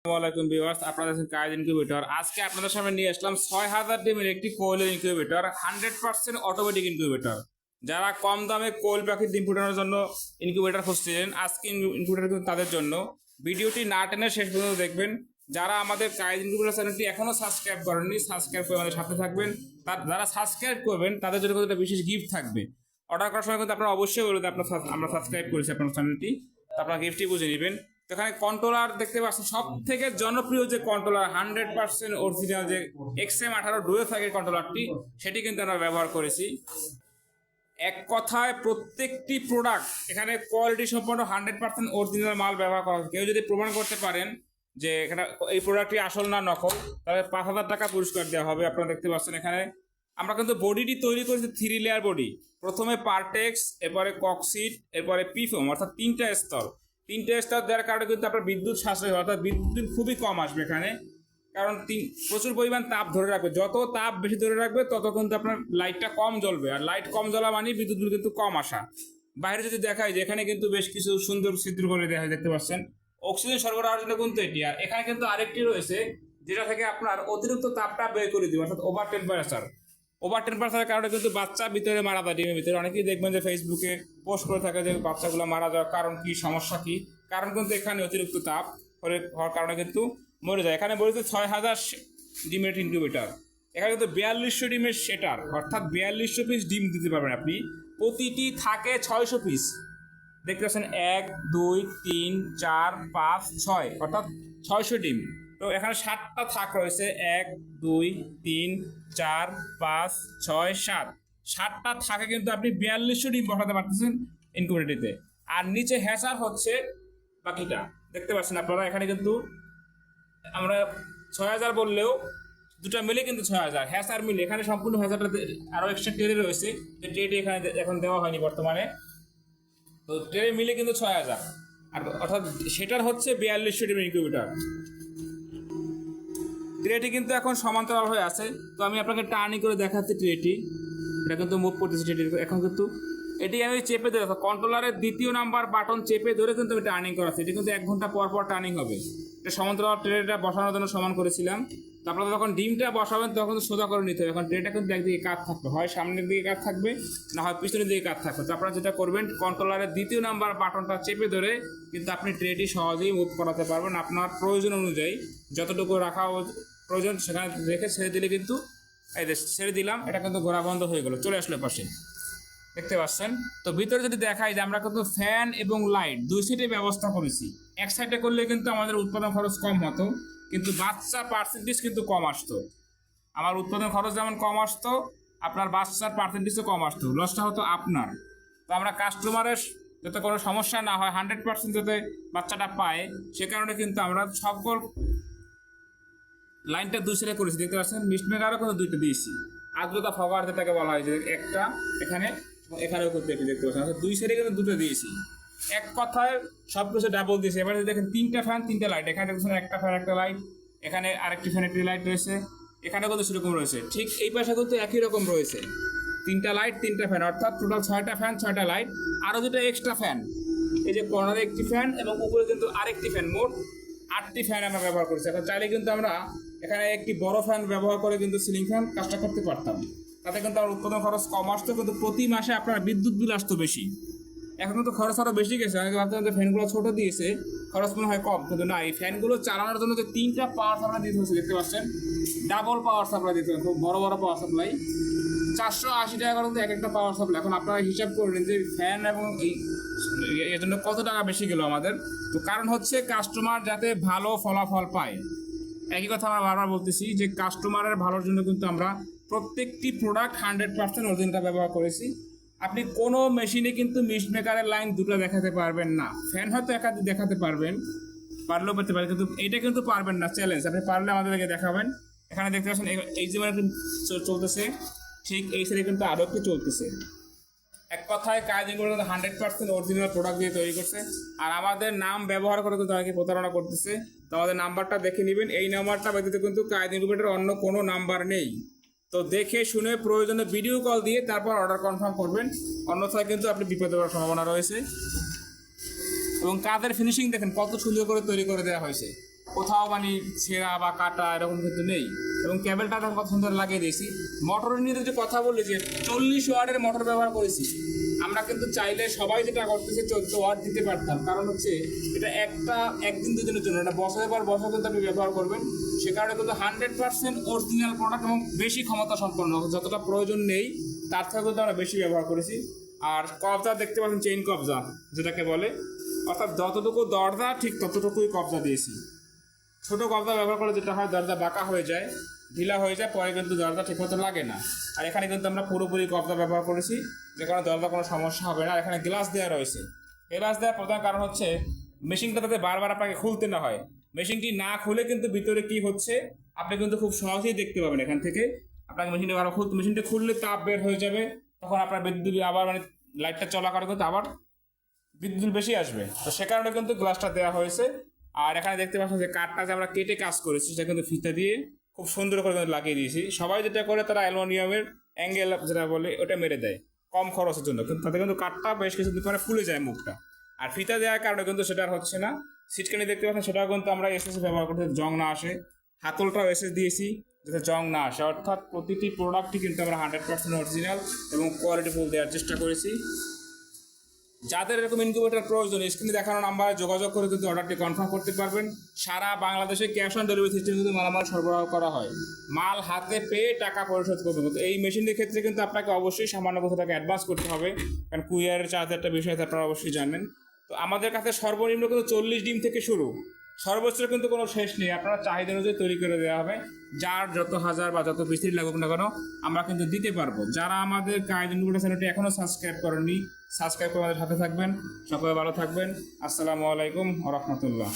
আসসালামাইকুম ভিউয়ার্স, আপনাদের কাছে কায়েদ ইনকিউবেটর। আজকে আপনাদের সামনে নিয়ে আসলাম 6000 ডিমের একটি কোয়েলের ইনকিউবেটর, 100% অটোমেটিক ইনকিউবেটর। যারা কম দামে কোয়েল পাখির ডিম ফোটানোর জন্য ইনকিউবেটর খুঁজছিলেন, আজকে ইনকিউবেটর কিন্তু তাদের জন্য। ভিডিওটি না টেনে শেষ পর্যন্ত দেখবেন। যারা আমাদের কায়েদ ইনকিউবেটর চ্যানেলটি এখনো সাবস্ক্রাইব করেননি, সাবস্ক্রাইব করে আমাদের সাথে থাকবেন। যারা সাবস্ক্রাইব করবেন তাদের জন্য কিন্তু একটা বিশেষ গিফট থাকবে। অর্ডার করার সময় কিন্তু আপনারা অবশ্যই বলবেন আমরা সাবস্ক্রাইব করেছি আপনার চ্যানেলটি, তো আপনারা গিফটটি বুঝে নেবেন। এখানে কন্ট্রোলার দেখতে পাচ্ছেন, সব থেকে জনপ্রিয় যে কন্ট্রোলার 100% অরিজিনাল যে XM18 ডুয়েল সাইকেল কন্ট্রোলারটি, সেটি কিন্তু আমরা ব্যবহার করেছি। এক কথায় প্রত্যেকটি প্রোডাক্ট এখানে কোয়ালিটি সম্পন্ন 100% অরিজিনাল মাল ব্যবহার করা। কেউ যদি প্রমাণ করতে পারেন যে এখানে এই প্রোডাক্টটি আসল না নকল, তাহলে 5000 টাকা পুরস্কার দেওয়া হবে। আপনারা দেখতে পাচ্ছেন এখানে আমরা কিন্তু বডিটি তৈরি করেছি 3 লেয়ার বডি। প্রথমে পারটেক্স, এরপরে ককসিট, এরপরে পিফোম, অর্থাৎ তিনটা স্তর দেওয়ার কারণে কিন্তু আপনার বিদ্যুৎ সাশ্রয়, অর্থাৎ বিদ্যুৎ খুবই কম আসবে এখানে। কারণ প্রচুর পরিমাণ তাপ ধরে রাখবে, যত তাপ বেশি ধরে রাখবে তত কিন্তু আপনার লাইটটা কম জ্বলবে। আর লাইট কম জ্বলা মানে বিদ্যুৎ বিল কিন্তু কম আসা। বাইরে যদি দেখায় যে এখানে কিন্তু বেশ কিছু সুন্দর চিত্র করে দেওয়া হয়, দেখতে পাচ্ছেন। অক্সিজেন সরবরাহের জন্য কিন্তু এটি। আর এখানে কিন্তু আরেকটি রয়েছে যেটা থেকে আপনার অতিরিক্ত তাপটা বের করে দিবে, অর্থাৎ ওভার টেম্পারেচারের কারণে কিন্তু বাচ্চা ভিতরে মারা যায়। ডিমের ভিতরে অনেকেই দেখবেন যে ফেসবুকে পোস্ট করে থাকে যে বাচ্চাগুলো মারা যাওয়ার কারণ কি, সমস্যা কি। কারণ কিন্তু এখানে অতিরিক্ত তাপ হওয়ার কারণে কিন্তু মরে যায়। এখানে বলেছে 6000 ডিমের ইনকিউবেটর। এখানে কিন্তু 4200 ডিমের সেটার, অর্থাৎ 4200 পিস ডিম দিতে পারবেন আপনি। প্রতিটি থাকে 600 পিস। দেখতে পাচ্ছেন 1 2 3 4 5 6, অর্থাৎ 600 ডিম। তো এখানে 7টা থাক রয়েছে, 1 2 3 4 5 6 7। 7টা থাকে কিন্তু আপনি 4200 ডিম বসাতে পারতেছেন ইনকিউবেটরটিতে। আর নিচে হ্যাচার হচ্ছে বাকিটা, দেখতে পাচ্ছেন আপনারা। এখানে কিন্তু আমরা 6000 বললেও দুটা মিলে কিন্তু 6000 হ্যাচার মিলে। এখানে সম্পূর্ণ হ্যাচারটা আরও এক্সট্রা ট্রে রয়েছে, যে ট্রেটি এখানে এখন দেওয়া হয়নি বর্তমানে। তো ট্রে মিলে কিন্তু 6000, আর অর্থাৎ সেটার হচ্ছে 4200 ডিমের ইনকিউবেটর। ট্রেটি কিন্তু এখন সমান্তরাল হয়ে আছে। তো আমি আপনাকে টার্নিং করে দেখাচ্ছি ট্রেটি। এটা কিন্তু মুভ করতেছে ট্রেটি এখন। কিন্তু এটি আমি চেপে ধরে, কন্ট্রোলারের 2য় নাম্বার বাটন চেপে ধরে কিন্তু আমি টার্নিং করাচ্ছি। এটি কিন্তু 1 ঘন্টা পর পর টার্নিং হবে। এটা সমান্তরাল ট্রেটা বসানোর জন্য সমান করেছিলাম। তারপরে যখন ডিমটা বসাবেন তখন সোজা করে নিতে হবে। এখন ট্রেটা কিন্তু একদিকে কাত থাকবে, হয় সামনের দিকে কাত থাকবে, না হয় পিছনের দিকে কাত থাকবে। তো আপনারা যেটা করবেন, কন্ট্রোলারের 2য় নাম্বার বাটনটা চেপে ধরে কিন্তু আপনি ট্রেটি সহজেই মুভ করাতে পারবেন। আপনার প্রয়োজন অনুযায়ী যতটুকু রাখা প্রয়োজন সেখানে রেখে ছেড়ে দিলে কিন্তু, এই ছেড়ে দিলাম, এটা কিন্তু ঘোরা বন্ধ হয়ে গেল, চলে আসলো পাশে, দেখতে পাচ্ছেন। তো ভিতরে যদি দেখাই যে আমরা কিন্তু ফ্যান এবং লাইট 2 সাইডে ব্যবস্থা করেছি। এক সাইডে করলে কিন্তু আমাদের উৎপাদন খরচ কম হতো, কিন্তু বাচ্চা পার্সেন্টেজ কিন্তু কম আসতো। আমার উৎপাদন খরচ যেমন কম আসতো, আপনার বাচ্চার পার্সেন্টেজও কম আসতো, লসটা হতো আপনার। তো আমরা কাস্টমারের যাতে কোনো সমস্যা না হয়, 100% যাতে বাচ্চাটা পায়, সে কারণে কিন্তু আমরা সকল লাইনটা 2 সাইডে করেছি, দেখতে পাচ্ছেন। মিস্ট মেকারও কিন্তু 2টা দিয়েছি। আর্দ্রতা ফগার যেটাকে বলা হয়, যে একটা এখানেও করতে, দেখতে পাচ্ছেন, 2 সাইডে কিন্তু 2টা দিয়েছি। এক কথায় সব কিছু ডাবল দিয়েছি। এবারে দেখেন 3টা ফ্যান 3টা লাইট। এখানে দেখছেন একটা ফ্যান একটা লাইট, এখানে আরেকটি ফ্যান একটি লাইট রয়েছে, এখানে কিন্তু সেরকম রয়েছে। ঠিক এই পাশে কিন্তু একই রকম রয়েছে, 3টা লাইট 3টা ফ্যান, অর্থাৎ টোটাল 6টা ফ্যান 6টা লাইট, আরও 2টা এক্সট্রা ফ্যান। এই যে কর্নারে একটি ফ্যান এবং উপরে কিন্তু আরেকটি ফ্যান, মোট 8টি ফ্যান আমরা ব্যবহার করছি। এখন চাইলে কিন্তু আমরা এখানে একটি বড় ফ্যান ব্যবহার করে কিন্তু সিলিং ফ্যান কাজটা করতে পারতাম। তাতে কিন্তু আমার উৎপাদন খরচ কম আসতো, কিন্তু প্রতি মাসে আপনার বিদ্যুৎ বিল আসতো বেশি। এখন কিন্তু খরচ আরও বেশি গেছে। অনেকে ভাবতেন যে ফ্যানগুলো ছোটো দিয়েছে, খরচ মনে হয় কম, কিন্তু না। এই ফ্যানগুলো চালানোর জন্য যে 3টা পাওয়ার সাপ্লাই দিতে হচ্ছে, দেখতে পাচ্ছেন, ডাবল পাওয়ার সাপ্লাই দিতে হবে, খুব বড় বড় পাওয়ার সাপ্লাই। 480 টাকা করে এক একটা পাওয়ার সাপ্লাই। এখন আপনারা হিসাব করলেন যে ফ্যান এবং এর জন্য কত টাকা বেশি গেল আমাদের। তো কারণ হচ্ছে কাস্টমার যাতে ভালো ফলাফল পায়। একই কথা আমরা বারবার বলতেছি যে কাস্টমারের ভালোর জন্য কিন্তু আমরা প্রত্যেকটি প্রোডাক্ট 100% অরিজিনালটা ব্যবহার করেছি। আপনি কোনো মেশিনে কিন্তু মিস্ট মেকারের লাইন 2টা দেখাতে পারবেন না। ফ্যান হয়তো একাধিক দেখাতে পারবেন, পারলেও পেতে পারেন, কিন্তু এইটা কিন্তু পারবেন না, চ্যালেঞ্জ। আপনি পারলে আমাদেরকে দেখাবেন। এখানে দেখতে পাচ্ছেন এই যে চলতেছে, ঠিক এই সাইডে কিন্তু আরও একটু চলতেছে। এক কথায় কায়েদ ইনকিউবেটর 100% অরিজিনাল প্রোডাক্ট দিয়ে তৈরি করছে। আর আমাদের নাম ব্যবহার করে কিন্তু অনেকে প্রতারণা করতেছে। তো আমাদের নাম্বারটা দেখে নেবেন। এই নাম্বারটা ব্যতীত কিন্তু কায়েদ ইনকিউবেটর অন্য কোনো নাম্বার নেই। তো দেখে শুনে প্রয়োজনে ভিডিও কল দিয়ে তারপর অর্ডার কনফার্ম করবেন, অন্যথায় কিন্তু আপনি বিপদে পড়ার সম্ভাবনা রয়েছে। এবং কাদের ফিনিশিং দেখেন কত সুন্দর করে তৈরি করে দেওয়া হয়েছে। কোথাও মানে ছেঁড়া বা কাটা এরকম কিন্তু নেই। এবং কেবলটা দেখো কত সুন্দর লাগিয়ে দিয়েছি। মোটরের নিয়ে যে কথা বললি যে 40 ওয়াটের মোটর ব্যবহার করেছি, আমরা কিন্তু চাইলে সবাই যেটা করতেছে 14 ওয়াট দিতে পারতাম। কারণ হচ্ছে এটা একদিন দুদিনের জন্য, এটা বছরের পর বছর কিন্তু আপনি ব্যবহার করবেন। সে কারণে কিন্তু 100% অরিজিনাল প্রোডাক্ট এবং বেশি ক্ষমতা সম্পন্ন, যতটা প্রয়োজন নেই তার থেকে কিন্তু আমরা বেশি ব্যবহার করেছি। আর কবজা দেখতে পাচ্ছেন, চেইন কবজা যেটাকে বলে, অর্থাৎ যতটুকু দরজা ঠিক ততটুকুই কবজা দিয়েছি। ছোট কবজা ব্যবহার করলে যেটা হয়, দরজা বাঁকা হয়ে যায়, ঢিলা হয়ে যায়, পরে কিন্তু দরজা ঠিক মতো লাগে না। আর এখানে কিন্তু আমরা পুরোপুরি কবজা ব্যবহার করেছি, যে কারণে দরজা কোনো সমস্যা হবে না। আর এখানে গ্লাস দেওয়া রয়েছে। গ্লাস দেওয়ার প্রধান কারণ হচ্ছে মেশিনটা যাতে বারবার আপনাকে খুলতে না হয়। মেশিনটি না খুলে কিন্তু ভিতরে কি হচ্ছে আপনি কিন্তু খুব সহজেই দেখতে পাবেন। এখান থেকে আপনাকে মেশিনটা খুললে তাপ বের হয়ে যাবে, তখন আপনার বিদ্যুৎ আবার মানে লাইটটা চলাকালীন কিন্তু আবার বিদ্যুৎ বেশি আসবে। তো সে কারণে কিন্তু গ্লাসটা দেওয়া হয়েছে। আর এখানে দেখতে পাচ্ছেন যে কাঠটা যে আমরা কেটে কাজ করেছি, সেটা কিন্তু ফিতা দিয়ে খুব সুন্দর করে কিন্তু লাগিয়ে দিয়েছি। সবাই যেটা করে তারা অ্যালুমিনিয়ামের অ্যাঙ্গেল যেটা বলে ওটা মেরে দেয় কম খরচের জন্য, কিন্তু তাতে কিন্তু কাঠটা বেশ কিছুদিন পরে ফুলে যায় মুখটা। আর ফিতা দেওয়ার কারণে কিন্তু সেটা আর হচ্ছে না। সিটকানি দেখতে পাচ্ছেন, সেটাও কিন্তু আমরা এসএস ব্যবহার করতে জং না আসে। হাতলটাও এসএস দিয়েছি যাতে জং না আসে। অর্থাৎ প্রতিটি প্রোডাক্টই কিন্তু আমরা 100% অরিজিনাল এবং কোয়ালিটিফুল দেওয়ার চেষ্টা করেছি। যাদের এরকম ইনকিউবেটর প্রয়োজন, স্ক্রিনে দেখানো নাম্বারে যোগাযোগ করে কিন্তু অর্ডারটি কনফার্ম করতে পারবেন। সারা বাংলাদেশে ক্যাশ অন ডেলিভারি সিস্টেম কিন্তু মালামাল সরবরাহ করা হয়। মাল হাতে পেয়ে টাকা পরিশোধ করবেন। তো এই মেশিনের ক্ষেত্রে কিন্তু আপনাকে অবশ্যই সামান্য কিছু টাকা অ্যাডভান্স করতে হবে, কারণ কুরিয়ারের চার্জ একটা বিষয় আপনারা অবশ্যই জানেন। তো আমাদের কাছে সর্বনিম্ন কিন্তু 40 ডিম থেকে শুরু, সর্বোচ্চ কিন্তু কোনো শেষ নেই। আপনারা চাহিদা অনুযায়ী তৈরি করে দেওয়া হবে। যার যত হাজার বা যত পিসির লাগুক না কেন আমরা কিন্তু দিতে পারবো। যারা আমাদের কায়েদ চ্যানেলটি এখনও সাবস্ক্রাইব করেননি, সাবস্ক্রাইব করে আমাদের সাথে থাকবেন। সকলে ভালো থাকবেন। আসসালামু আলাইকুম ওয়া রাহমাতুল্লাহ।